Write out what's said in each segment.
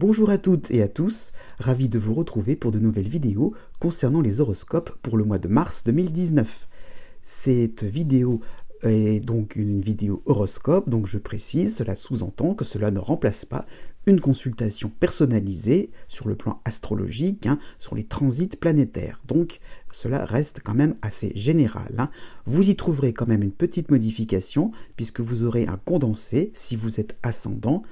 Bonjour à toutes et à tous, ravi de vous retrouver pour de nouvelles vidéos concernant les horoscopes pour le mois de mars 2019. Cette vidéo est donc une vidéo horoscope, donc je précise, cela sous-entend que cela ne remplace pas une consultation personnalisée sur le plan astrologique, sur les transits planétaires. Donc cela reste quand même assez général. Vous y trouverez quand même une petite modification puisque vous aurez un condensé si vous êtes ascendant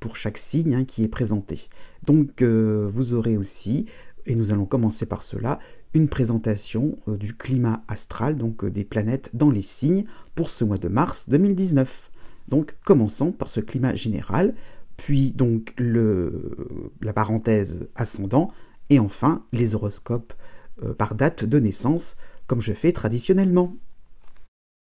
pour chaque signe qui est présenté. Donc vous aurez aussi, et nous allons commencer par cela, une présentation du climat astral, donc des planètes dans les signes pour ce mois de mars 2019. Donc commençons par ce climat général, puis donc la parenthèse ascendant, et enfin les horoscopes par date de naissance, comme je fais traditionnellement.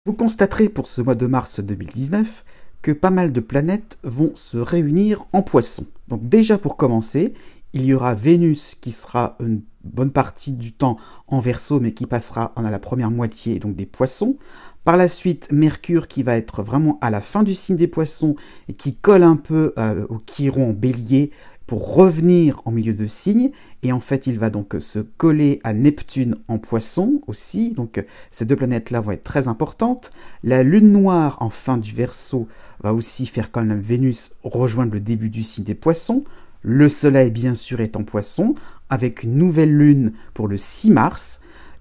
Vous constaterez pour ce mois de mars 2019 que pas mal de planètes vont se réunir en Poisson. Donc déjà pour commencer, il y aura Vénus qui sera une bonne partie du temps en Verseau, mais qui passera à la première moitié donc des Poissons. Par la suite, Mercure qui va être vraiment à la fin du signe des Poissons et qui colle un peu au Chiron en Bélier pour revenir en milieu de signe. Et en fait, il va donc se coller à Neptune en Poisson aussi. Donc ces deux planètes-là vont être très importantes. La Lune noire en fin du Verseau va aussi faire quand même Vénus rejoindre le début du signe des Poissons. Le Soleil, bien sûr, est en Poisson, avec une nouvelle lune pour le 6 mars,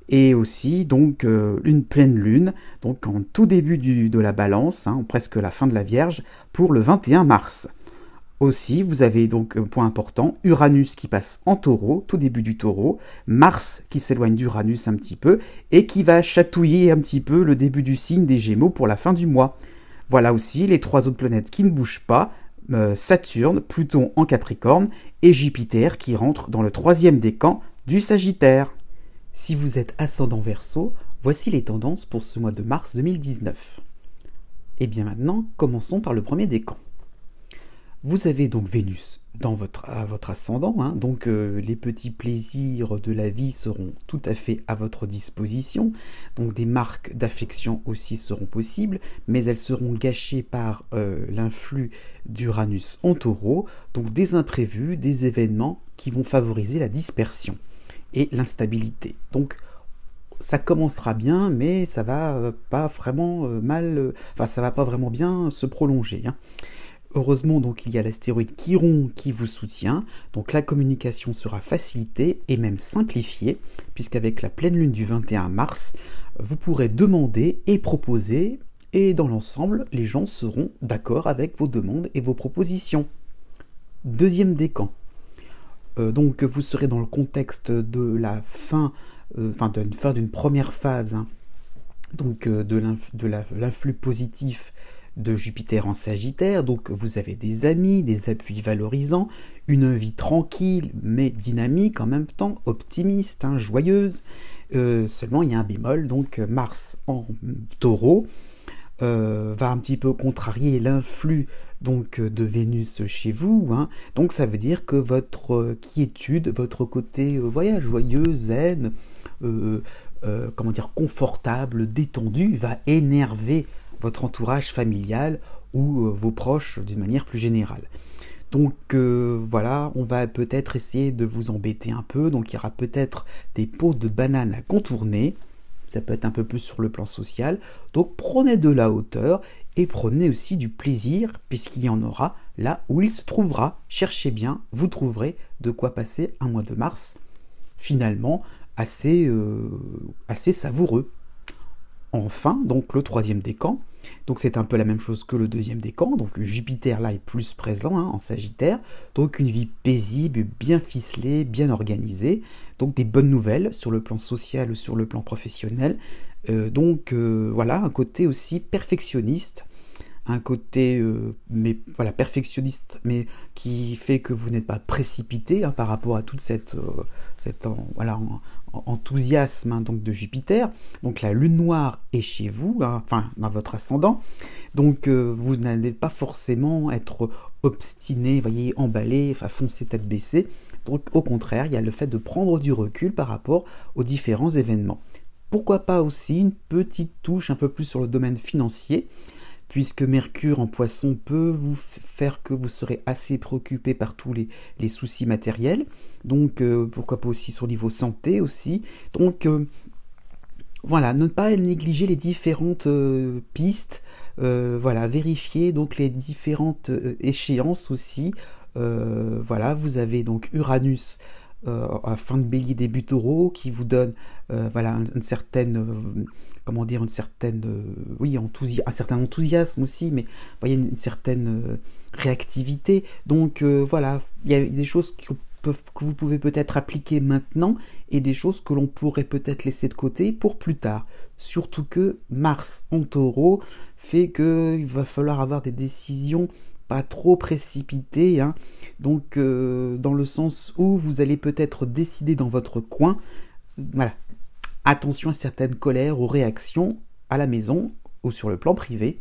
et aussi donc une pleine lune, donc en tout début de la Balance, presque la fin de la Vierge, pour le 21 mars. Aussi, vous avez donc un point important, Uranus qui passe en Taureau, tout début du Taureau, Mars qui s'éloigne d'Uranus un petit peu, et qui va chatouiller un petit peu le début du signe des Gémeaux pour la fin du mois. Voilà aussi les trois autres planètes qui ne bougent pas, Saturne, Pluton en Capricorne et Jupiter qui rentre dans le troisième décan du Sagittaire. Si vous êtes ascendant Verseau, voici les tendances pour ce mois de mars 2019. Et bien maintenant, commençons par le premier décan. Vous avez donc Vénus à votre ascendant, donc les petits plaisirs de la vie seront tout à fait à votre disposition, donc des marques d'affection aussi seront possibles, mais elles seront gâchées par l'influx d'Uranus en Taureau, donc des imprévus, des événements qui vont favoriser la dispersion et l'instabilité. Donc ça commencera bien, mais ça va pas vraiment ça va pas vraiment bien se prolonger. Heureusement, donc, il y a l'astéroïde Chiron qui vous soutient, donc la communication sera facilitée et même simplifiée, puisqu'avec la pleine lune du 21 mars, vous pourrez demander et proposer, et dans l'ensemble, les gens seront d'accord avec vos demandes et vos propositions. Deuxième décan. Donc, vous serez dans le contexte de la fin, d'une première phase, donc de l'influx positif de Jupiter en Sagittaire, donc vous avez des amis, des appuis valorisants, une vie tranquille mais dynamique en même temps, optimiste, joyeuse. Seulement il y a un bémol, donc Mars en Taureau va un petit peu contrarier l'influx donc de Vénus chez vous, donc ça veut dire que votre quiétude, votre côté joyeux, zen, confortable, détendu, va énerver votre entourage familial ou vos proches d'une manière plus générale. Donc voilà, on va peut-être essayer de vous embêter un peu, donc il y aura peut-être des pots de bananes à contourner, ça peut être un peu plus sur le plan social, donc prenez de la hauteur et prenez aussi du plaisir, puisqu'il y en aura là où il se trouvera. Cherchez bien, vous trouverez de quoi passer un mois de mars, finalement, assez savoureux. Enfin, donc le troisième décan, donc c'est un peu la même chose que le deuxième décan, donc Jupiter là est plus présent en Sagittaire, donc une vie paisible, bien ficelée, bien organisée, donc des bonnes nouvelles sur le plan social ou sur le plan professionnel, voilà, un côté aussi perfectionniste, un côté perfectionniste, mais qui fait que vous n'êtes pas précipité par rapport à toute cet enthousiasme donc de Jupiter. Donc la lune noire est chez vous, dans votre ascendant, donc vous n'allez pas forcément être obstiné, emballé, foncer tête baissée. Donc au contraire, il y a le fait de prendre du recul par rapport aux différents événements. Pourquoi pas aussi une petite touche un peu plus sur le domaine financier, puisque Mercure en Poisson peut vous faire que vous serez assez préoccupé par tous les soucis matériels, donc pourquoi pas aussi sur niveau santé aussi. Donc voilà, ne pas négliger les différentes pistes, voilà, vérifier donc les différentes échéances aussi. Voilà, vous avez donc Uranus à fin de Bélier début Taureau qui vous donne voilà une certaine comment dire, une certaine oui un certain enthousiasme aussi, mais vous voyez une certaine réactivité. Donc voilà, il y a des choses que vous pouvez peut-être appliquer maintenant et des choses que l'on pourrait peut-être laisser de côté pour plus tard. Surtout que Mars en Taureau fait qu'il va falloir avoir des décisions pas trop précipitées, hein. Donc dans le sens où vous allez peut-être décider dans votre coin. Voilà, attention à certaines colères ou réactions à la maison ou sur le plan privé.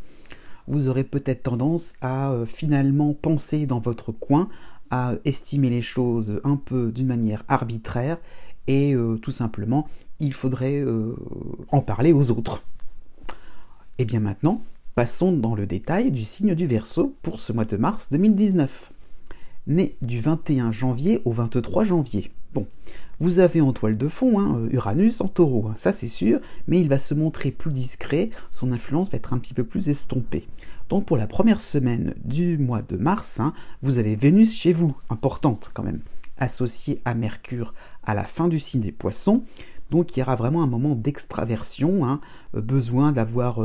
Vous aurez peut-être tendance à finalement penser dans votre coin, à estimer les choses un peu d'une manière arbitraire et tout simplement il faudrait en parler aux autres. Et bien maintenant, passons dans le détail du signe du Verseau pour ce mois de mars 2019. Né du 21 janvier au 23 janvier. Bon, vous avez en toile de fond Uranus en Taureau, ça c'est sûr, mais il va se montrer plus discret, son influence va être un petit peu plus estompée. Donc pour la première semaine du mois de mars, vous avez Vénus chez vous, importante quand même, associée à Mercure à la fin du signe des Poissons. Donc il y aura vraiment un moment d'extraversion, besoin d'avoir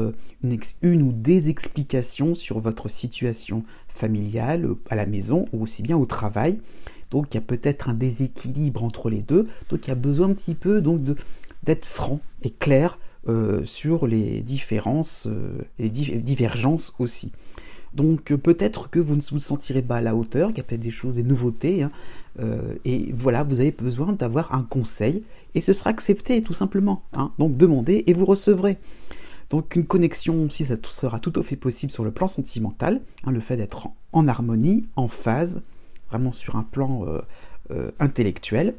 une ou des explications sur votre situation familiale, à la maison ou aussi bien au travail. Donc il y a peut-être un déséquilibre entre les deux, donc il y a besoin un petit peu donc d'être franc et clair sur les différences et divergences aussi. Donc peut-être que vous ne vous sentirez pas à la hauteur, qu'il y a peut-être des choses, des nouveautés, et voilà, vous avez besoin d'avoir un conseil, et ce sera accepté tout simplement. Donc demandez et vous recevrez. Donc une connexion aussi, ça sera tout à fait possible sur le plan sentimental, le fait d'être en harmonie, en phase, vraiment sur un plan intellectuel.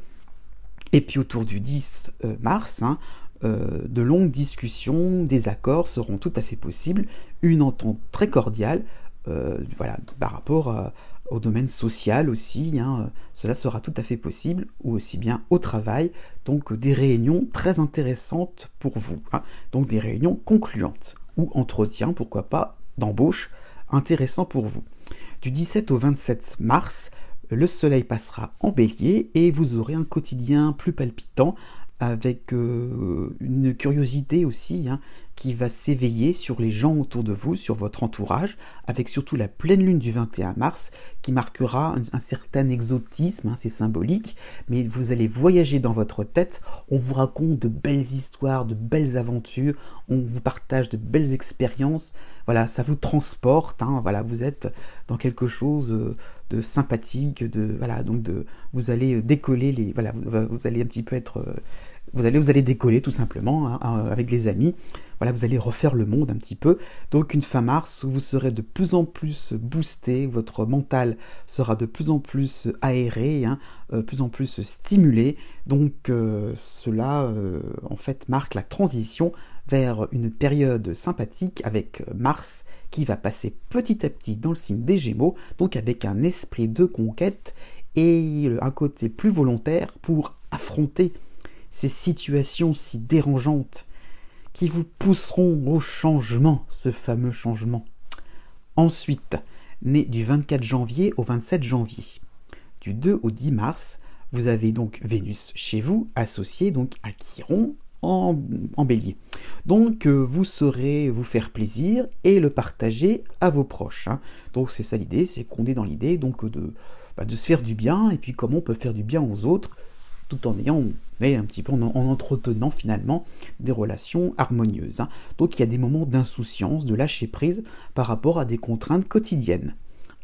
Et puis autour du 10 mars, de longues discussions, des accords seront tout à fait possibles, une entente très cordiale, voilà, par rapport au domaine social aussi, cela sera tout à fait possible, ou aussi bien au travail, donc des réunions très intéressantes pour vous, donc des réunions concluantes, ou entretiens, pourquoi pas, d'embauche, intéressant pour vous. Du 17 au 27 mars, le soleil passera en bélier et vous aurez un quotidien plus palpitant, avec une curiosité aussi qui va s'éveiller sur les gens autour de vous, sur votre entourage, avec surtout la pleine lune du 21 mars qui marquera un certain exotisme, c'est symbolique, mais vous allez voyager dans votre tête, on vous raconte de belles histoires, de belles aventures, on vous partage de belles expériences, voilà, ça vous transporte, voilà, vous êtes dans quelque chose de sympathique, vous allez décoller, voilà, vous allez un petit peu être... Vous allez décoller tout simplement avec les amis. Voilà, vous allez refaire le monde un petit peu. Donc une fin mars où vous serez de plus en plus boosté, votre mental sera de plus en plus aéré, plus en plus stimulé. Donc cela en fait marque la transition vers une période sympathique avec Mars qui va passer petit à petit dans le signe des Gémeaux, donc avec un esprit de conquête et un côté plus volontaire pour affronter ces situations si dérangeantes qui vous pousseront au changement, ce fameux changement. Ensuite, né du 24 janvier au 27 janvier, du 2 au 10 mars, vous avez donc Vénus chez vous, associée donc à Chiron en bélier. Donc vous saurez vous faire plaisir et le partager à vos proches. Donc c'est ça l'idée, c'est qu'on est dans l'idée donc de se faire du bien, et puis comment on peut faire du bien aux autres, tout en ayant un petit peu en entretenant finalement des relations harmonieuses. Donc il y a des moments d'insouciance, de lâcher prise par rapport à des contraintes quotidiennes.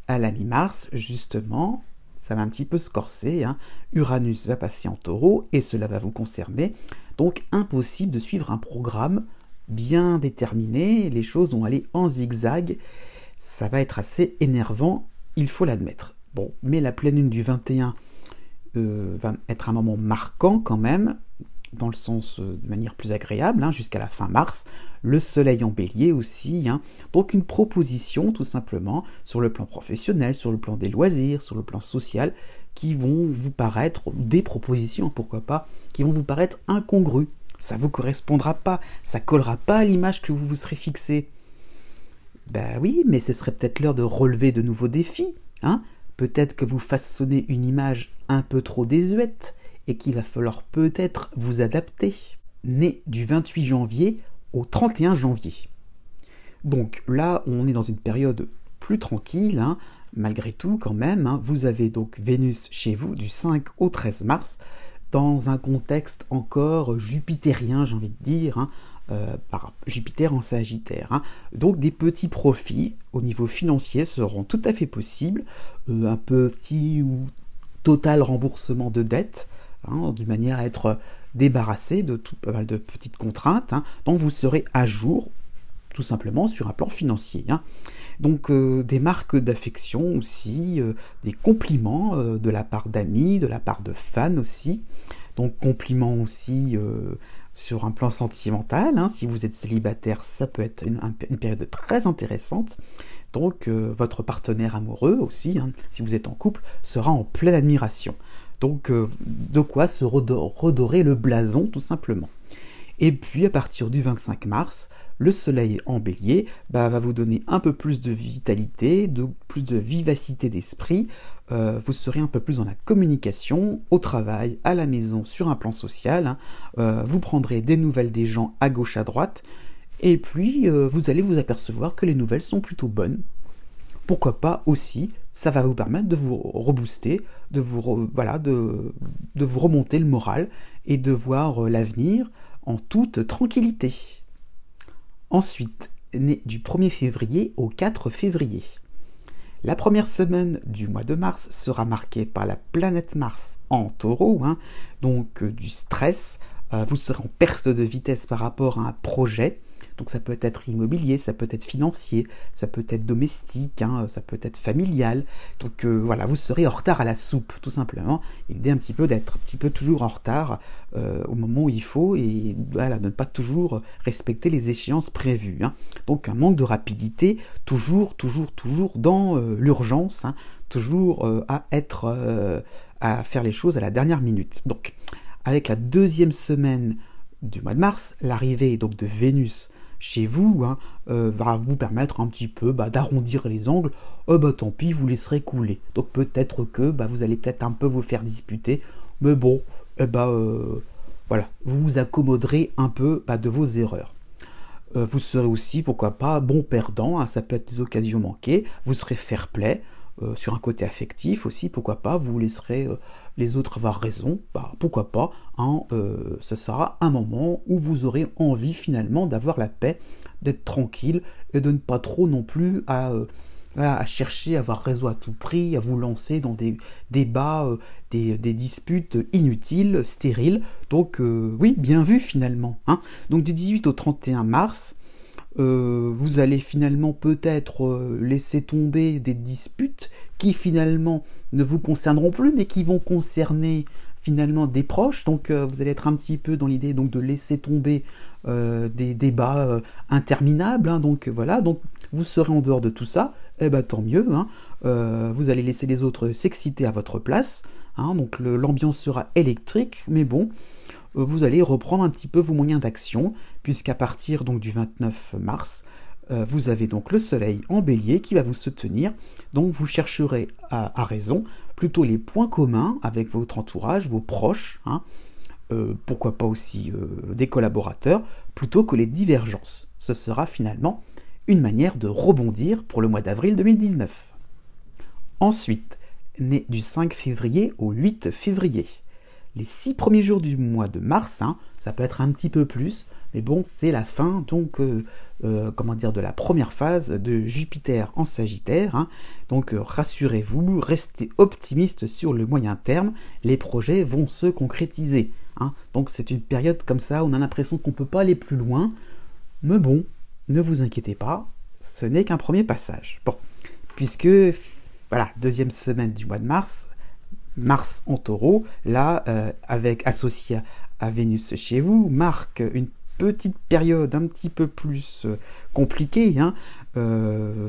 À la mi-mars, justement, ça va un petit peu se corser, Uranus va passer en Taureau et cela va vous concerner. Donc impossible de suivre un programme bien déterminé, les choses vont aller en zigzag, ça va être assez énervant, il faut l'admettre. Bon, mais la pleine lune du 21 va être un moment marquant quand même, dans le sens de manière plus agréable, hein, jusqu'à la fin mars, le soleil en bélier aussi, hein. Donc une proposition tout simplement sur le plan professionnel, sur le plan des loisirs, sur le plan social, qui vont vous paraître, des propositions pourquoi pas, qui vont vous paraître incongrues. Ça ne vous correspondra pas, ça collera pas à l'image que vous vous serez fixée. Ben oui, mais ce serait peut-être l'heure de relever de nouveaux défis, hein. Peut-être que vous façonnez une image un peu trop désuète et qu'il va falloir peut-être vous adapter. Né du 28 janvier au 31 janvier. Donc là, on est dans une période plus tranquille, hein, malgré tout quand même. Hein. Vous avez donc Vénus chez vous du 5 au 13 mars, dans un contexte encore jupitérien, j'ai envie de dire, hein, par Jupiter en Sagittaire. Hein. Donc des petits profits au niveau financier seront tout à fait possibles, un petit ou total remboursement de dettes, hein, de manière à être débarrassé de tout pas mal de petites contraintes, hein. Donc vous serez à jour tout simplement sur un plan financier, hein. Donc des marques d'affection aussi, des compliments de la part d'amis, de la part de fans aussi, donc compliments aussi sur un plan sentimental, hein. Si vous êtes célibataire, ça peut être une période très intéressante. Donc votre partenaire amoureux aussi, hein, si vous êtes en couple, sera en pleine admiration. Donc de quoi se redorer le blason tout simplement. Et puis à partir du 25 mars, le soleil en bélier va vous donner un peu plus de vitalité, plus de vivacité d'esprit. Vous serez un peu plus dans la communication, au travail, à la maison, sur un plan social, hein. Vous prendrez des nouvelles des gens à gauche, à droite. Et puis vous allez vous apercevoir que les nouvelles sont plutôt bonnes. Pourquoi pas aussi, ça va vous permettre de vous rebooster, de vous remonter le moral et de voir l'avenir en toute tranquillité. Ensuite, né du 1er février au 4 février. La première semaine du mois de mars sera marquée par la planète Mars en taureau, hein, donc du stress. Vous serez en perte de vitesse par rapport à un projet. Donc ça peut être immobilier, ça peut être financier, ça peut être domestique, hein, ça peut être familial. Donc voilà, vous serez en retard à la soupe, tout simplement. L'idée un petit peu d'être un petit peu toujours en retard au moment où il faut et voilà, de ne pas toujours respecter les échéances prévues, hein. Donc un manque de rapidité, toujours dans l'urgence, hein, toujours à faire les choses à la dernière minute. Donc avec la deuxième semaine du mois de mars, l'arrivée donc de Vénus chez vous, hein, va vous permettre un petit peu d'arrondir les angles. Tant pis, vous laisserez couler. Donc peut-être que vous allez peut-être un peu vous faire disputer, mais bon, voilà, vous vous accommoderez un peu de vos erreurs. Vous serez aussi, pourquoi pas, bon perdant, hein, ça peut être des occasions manquées, vous serez fair-play, sur un côté affectif aussi, pourquoi pas, vous laisserez les autres avoir raison, pourquoi pas, hein, ce sera un moment où vous aurez envie finalement d'avoir la paix, d'être tranquille et de ne pas trop non plus à chercher à avoir raison à tout prix, à vous lancer dans des débats, des disputes inutiles, stériles. Donc oui, bien vu finalement, hein. Donc du 18 au 31 mars, vous allez finalement peut-être laisser tomber des disputes qui finalement ne vous concerneront plus, mais qui vont concerner finalement des proches. Donc vous allez être un petit peu dans l'idée donc de laisser tomber des débats interminables, hein. Donc voilà, donc vous serez en dehors de tout ça, tant mieux, hein. Vous allez laisser les autres s'exciter à votre place, hein. Donc l'ambiance sera électrique, mais bon, vous allez reprendre un petit peu vos moyens d'action, puisqu'à partir donc du 29 mars, vous avez donc le soleil en bélier qui va vous soutenir, donc vous chercherez à raison plutôt les points communs avec votre entourage, vos proches, hein, pourquoi pas aussi des collaborateurs, plutôt que les divergences. Ce sera finalement une manière de rebondir pour le mois d'avril 2019. Ensuite, né du 5 février au 8 février. Les 6 premiers jours du mois de mars, hein, ça peut être un petit peu plus, mais bon, c'est la fin donc de la première phase de Jupiter en Sagittaire, hein. Donc rassurez-vous, restez optimiste sur le moyen terme, les projets vont se concrétiser, hein. Donc c'est une période comme ça où on a l'impression qu'on ne peut pas aller plus loin, mais bon, ne vous inquiétez pas, ce n'est qu'un premier passage. Bon, puisque voilà, deuxième semaine du mois de mars, Mars en taureau, là, associé à Vénus chez vous marque une petite période un petit peu plus compliquée, hein,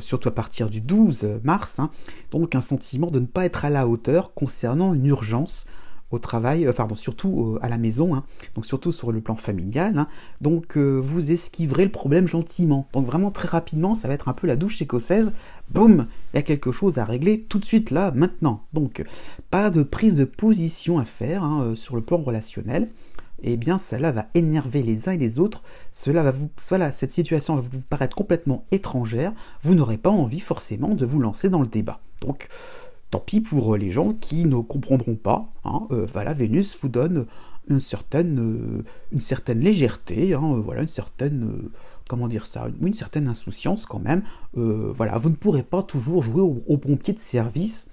surtout à partir du 12 mars, hein, donc un sentiment de ne pas être à la hauteur concernant une urgence au travail, surtout à la maison, hein, donc surtout sur le plan familial, hein, donc vous esquiverez le problème gentiment. Donc vraiment très rapidement, ça va être un peu la douche écossaise, boum, il y a quelque chose à régler tout de suite là, maintenant. Donc pas de prise de position à faire hein, sur le plan relationnel. Eh bien cela va énerver les uns et les autres, cette situation va vous paraître complètement étrangère, vous n'aurez pas envie forcément de vous lancer dans le débat. Donc tant pis pour les gens qui ne comprendront pas, hein, Vénus vous donne une certaine légèreté, hein, une certaine, une certaine insouciance quand même, vous ne pourrez pas toujours jouer au pompier de service,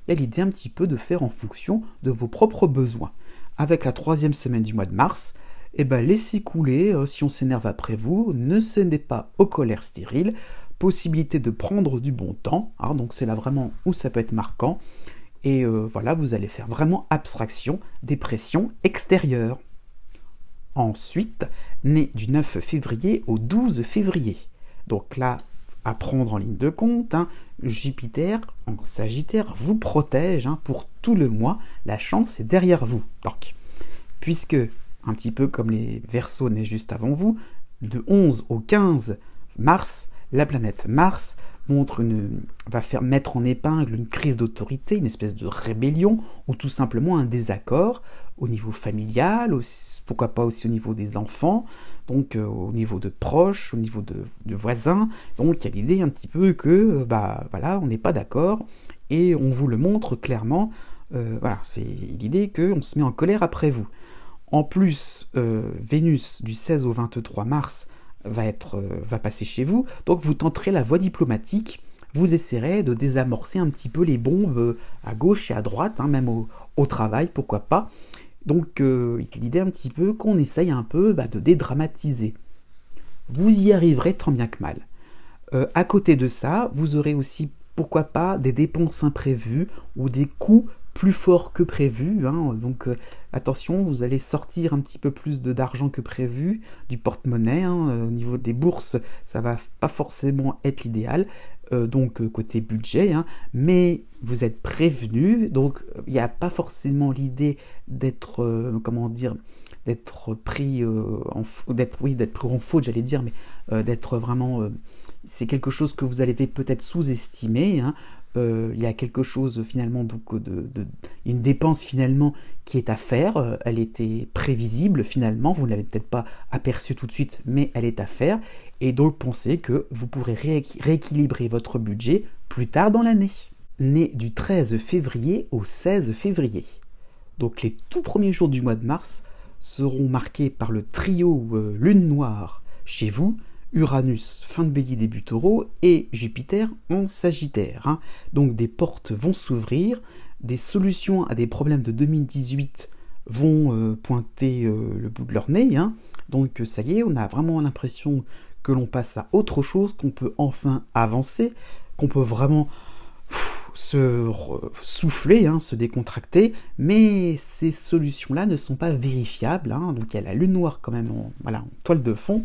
il y a l'idée un petit peu de faire en fonction de vos propres besoins. Avec la 3e semaine du mois de mars, laissez couler si on s'énerve après vous, ne cédez pas aux colères stériles, possibilité de prendre du bon temps, hein, donc c'est là vraiment où ça peut être marquant, et vous allez faire vraiment abstraction des pressions extérieures. Ensuite, né du 9 février au 12 février, donc là, à prendre en ligne de compte, hein, Jupiter en Sagittaire vous protège hein, pour tout le mois, la chance est derrière vous. Donc, puisque, un petit peu comme les Verseaux nés juste avant vous, de 11 au 15 mars, la planète Mars va faire mettre en épingle une crise d'autorité, une espèce de rébellion, ou tout simplement un désaccord au niveau familial, pourquoi pas aussi au niveau des enfants, donc au niveau de proches, au niveau de voisins. Donc il y a l'idée un petit peu que on n'est pas d'accord et on vous le montre clairement. C'est l'idée qu'on se met en colère après vous. En plus, Vénus du 16 au 23 mars va passer chez vous, donc vous tenterez la voie diplomatique, vous essaierez de désamorcer un petit peu les bombes à gauche et à droite, hein, même au travail, pourquoi pas. Donc l'idée un petit peu qu'on essaye un peu de dédramatiser. Vous y arriverez tant bien que mal. À côté de ça, vous aurez aussi, pourquoi pas, des dépenses imprévues ou des coûts plus forts que prévu, hein. Donc attention, vous allez sortir un petit peu plus d'argent que prévu du porte-monnaie, hein. Au niveau des bourses, ça va pas forcément être l'idéal, donc côté budget, hein. Mais vous êtes prévenu, donc il n'y a pas forcément l'idée d'être d'être pris en faute, j'allais dire, mais d'être vraiment c'est quelque chose que vous allez peut-être sous-estimer, hein. Il y a quelque chose finalement, donc une dépense finalement qui est à faire, elle était prévisible finalement, vous ne l'avez peut-être pas aperçue tout de suite, mais elle est à faire, et donc pensez que vous pourrez rééquilibrer votre budget plus tard dans l'année. Né du 13 février au 16 février. Donc les tout premiers jours du mois de mars seront marqués par le trio Lune Noire chez vous, Uranus, fin de Bélier, début Taureau, et Jupiter en Sagittaire, hein. Donc des portes vont s'ouvrir, des solutions à des problèmes de 2018 vont pointer le bout de leur nez, hein. Donc ça y est, on a vraiment l'impression que l'on passe à autre chose, qu'on peut enfin avancer, qu'on peut vraiment se souffler, hein, se décontracter, mais ces solutions-là ne sont pas vérifiables, hein. Donc il y a la lune noire quand même en toile de fond,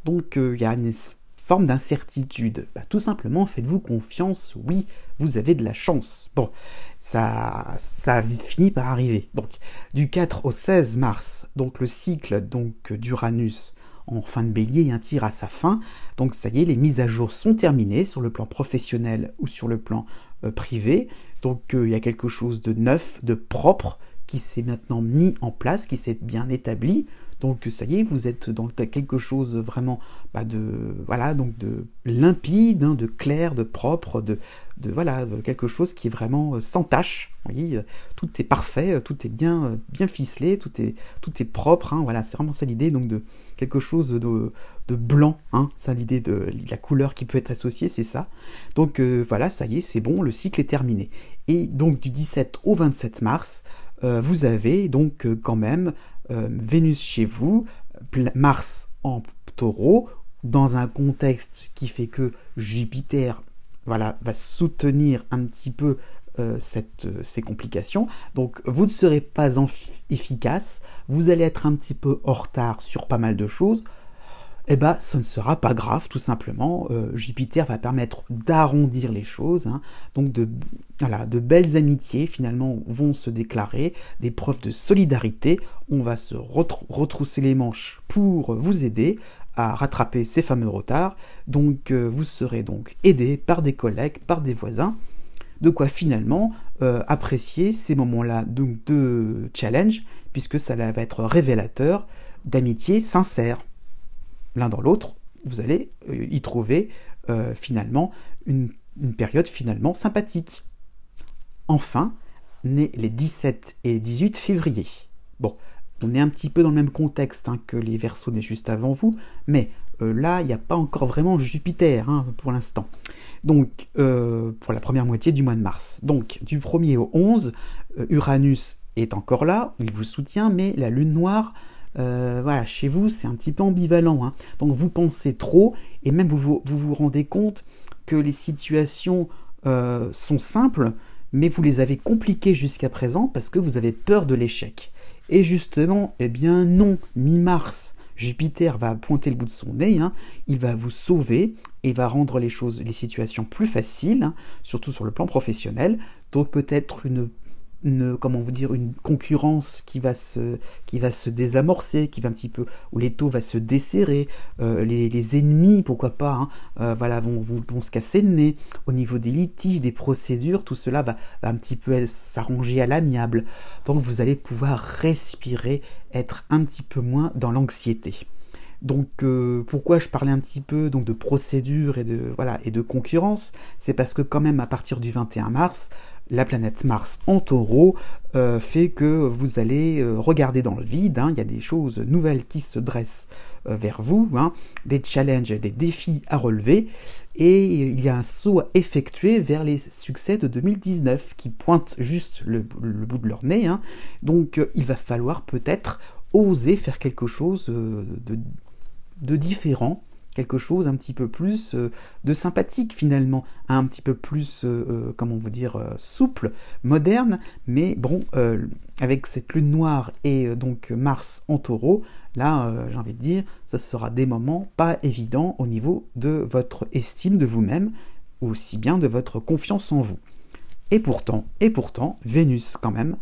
donc il y a une forme d'incertitude. Tout simplement, faites-vous confiance, oui, vous avez de la chance. Bon, ça finit par arriver. Donc du 4 au 16 mars, donc le cycle d'Uranus en fin de Bélier tire à sa fin, donc ça y est, les mises à jour sont terminées sur le plan professionnel ou sur le plan privé, donc il y a quelque chose de neuf, de propre, qui s'est maintenant mis en place, qui s'est bien établi, donc ça y est, vous êtes dans quelque chose vraiment de limpide, hein, de clair, de propre, de quelque chose qui est vraiment sans tache. Vous voyez, tout est parfait, tout est bien ficelé, tout est propre, hein, voilà, c'est vraiment ça l'idée, donc de quelque chose de blanc, hein, ça l'idée de la couleur qui peut être associée, c'est ça. Donc ça y est, c'est bon, le cycle est terminé. Et donc du 17 au 27 mars, vous avez donc quand même Vénus chez vous, Mars en Taureau, dans un contexte qui fait que Jupiter va soutenir un petit peu ces complications. Donc vous ne serez pas efficace, vous allez être un petit peu en retard sur pas mal de choses. Eh bien, ce ne sera pas grave, tout simplement. Jupiter va permettre d'arrondir les choses. Hein. Donc, de belles amitiés, finalement, vont se déclarer, des preuves de solidarité. On va se retrousser les manches pour vous aider à rattraper ces fameux retards. Donc, vous serez donc aidé par des collègues, par des voisins. De quoi, finalement, apprécier ces moments-là de challenge, puisque ça va être révélateur d'amitié sincère. L'un dans l'autre, vous allez y trouver finalement une période finalement sympathique. Enfin, nés les 17 et 18 février. Bon, on est un petit peu dans le même contexte hein, que les Verseaux nés juste avant vous, mais là, il n'y a pas encore vraiment Jupiter hein, pour l'instant. Donc, pour la première moitié du mois de mars. Donc, du 1er au 11, Uranus est encore là, il vous soutient, mais la lune noire... voilà, chez vous, c'est un petit peu ambivalent. Hein. Donc vous pensez trop et même vous vous rendez compte que les situations sont simples, mais vous les avez compliquées jusqu'à présent parce que vous avez peur de l'échec. Et justement, eh bien non, mi-mars, Jupiter va pointer le bout de son nez, hein, il va vous sauver et va rendre les situations plus faciles, hein, surtout sur le plan professionnel. Donc peut-être une concurrence qui va se désamorcer, qui va un petit peu, où les taux va se desserrer, les ennemis, pourquoi pas, hein, voilà, vont se casser le nez. Au niveau des litiges, des procédures, tout cela va un petit peu s'arranger à l'amiable. Donc vous allez pouvoir respirer, être un petit peu moins dans l'anxiété. Donc pourquoi je parlais un petit peu donc, de procédure et de concurrence, c'est parce que quand même à partir du 21 mars, la planète Mars en Taureau fait que vous allez regarder dans le vide, hein, il y a des choses nouvelles qui se dressent vers vous, hein, des challenges, des défis à relever, et il y a un saut à effectuer vers les succès de 2019 qui pointent juste le bout de leur nez, hein. Donc il va falloir peut-être oser faire quelque chose de différent, quelque chose un petit peu plus de sympathique finalement, un petit peu plus, souple, moderne, mais bon, avec cette lune noire et donc Mars en Taureau, là, j'ai envie de dire, ça sera des moments pas évidents au niveau de votre estime de vous-même, ou aussi bien de votre confiance en vous. Et pourtant, Vénus quand même,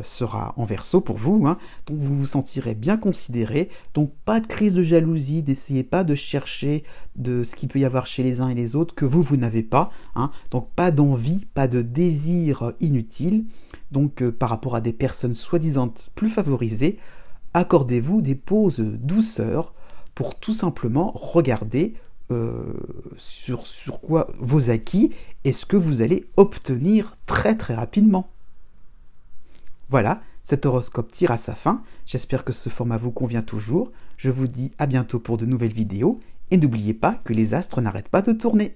sera en Verseau pour vous, hein, donc vous vous sentirez bien considéré, donc pas de crise de jalousie, n'essayez pas de chercher de ce qu'il peut y avoir chez les uns et les autres que vous n'avez pas, hein, donc pas d'envie, pas de désir inutile, donc par rapport à des personnes soi-disant plus favorisées, accordez-vous des pauses douceur pour tout simplement regarder sur quoi vos acquis et ce que vous allez obtenir très très rapidement. Voilà, cet horoscope tire à sa fin. J'espère que ce format vous convient toujours. Je vous dis à bientôt pour de nouvelles vidéos. Et n'oubliez pas que les astres n'arrêtent pas de tourner.